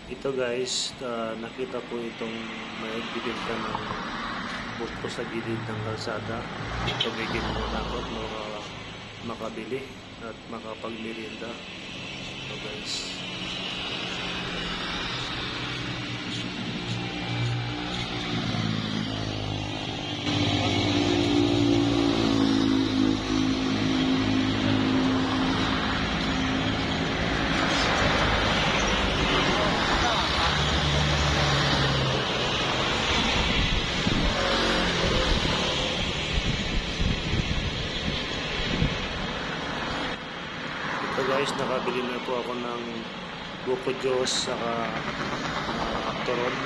Ito guys, nakita ko itong may bibenta ng buko sa gilid ng kalsada. Tumigil muna ako at makabili at makapagmerienda. Ito guys. So guys, nakabili na po ako ng buko juice saka turon.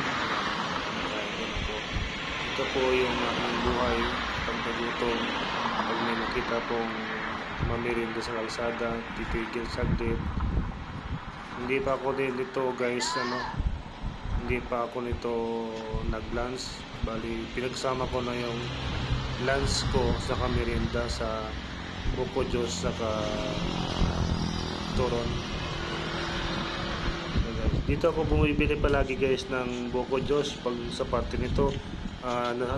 Ito po yung aking buhay pag nagutom, pag may nakita pong mamirindo sa kalsada, titigil saglit. Hindi pa ako nito guys, hindi pa ako nito nag-lunch. Bali, pinagsama ko na yung lunch ko sa merienda sa buko juice saka turon. So guys, dito ako bumibili palagi guys ng buko juice pag sa parte nito.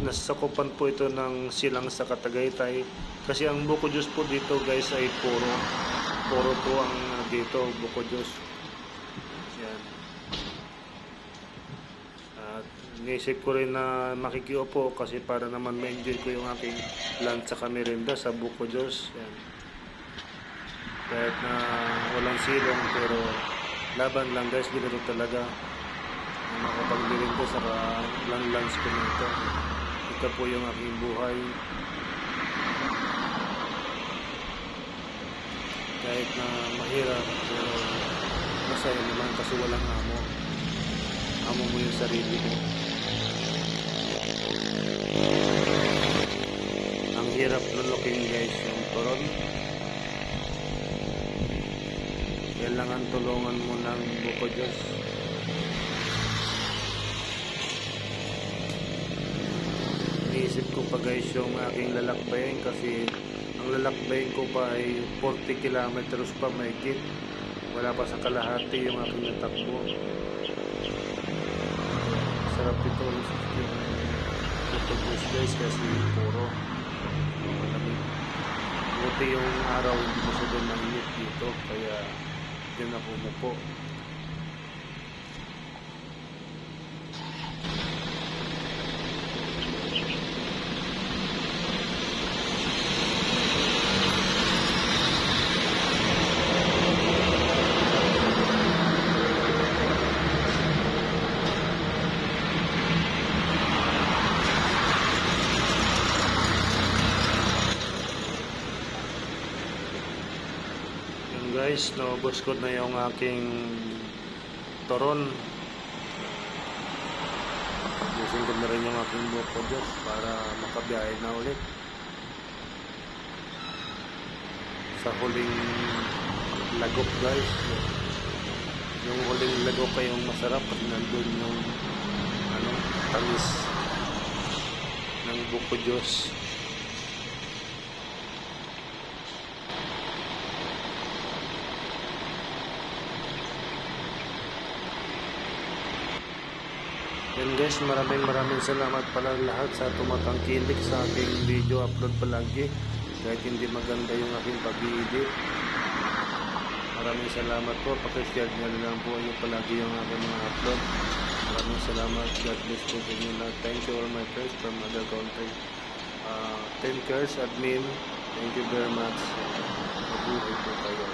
Nasasakupan po ito ng silang sa Tagaytay kasi ang buko juice po dito guys ay puro po ang dito buko juice. Yan. At naisip ko rin na makikiupo kasi para naman ma-enjoy ko yung aking lunch sa merienda sa buko juice. Yan. Kahit na walang silong pero laban lang guys, ginito talaga makapagbirin ko sa lunch ko nito. Ito po yung aking buhay. Kahit na mahirap pero masaya naman kasi walang amo. Amo mo yung sarili mo. Ang hirap lulukin guys yung turon. Kailangan tulungan mo ng buko juice. Iniisip ko pa guys yung aking lalakbayin kasi ang lalakbayin ko pa ay 40 kilometers pa mahigit. Wala pa sa kalahati yung aking natakbo. Sarap ito yung buko juice guys kasi puro malamig. Buti yung araw hindi masyadong mainit dito kaya diyan ako umupo. Guys, naubos ko na yung aking turon. Ubusin ko na rin yung aking buko juice para makabiyahe na ulit. Sa huling lagok guys. Yung huling lagok ay yung masarap kasi nandun yung tamis ng buko juice. Yan guys, maraming salamat pala lahat sa tumatangkilik sa aking video upload palagi kahit hindi maganda yung aking pag-i-edit. Maraming salamat po, pakishare nyo lang po yung palagi yung aking mga upload. Maraming salamat, God bless po sa inyo lahat. Thank you all my friends from other country. 10 cares admin, thank you very much. Mabuhay po kayo.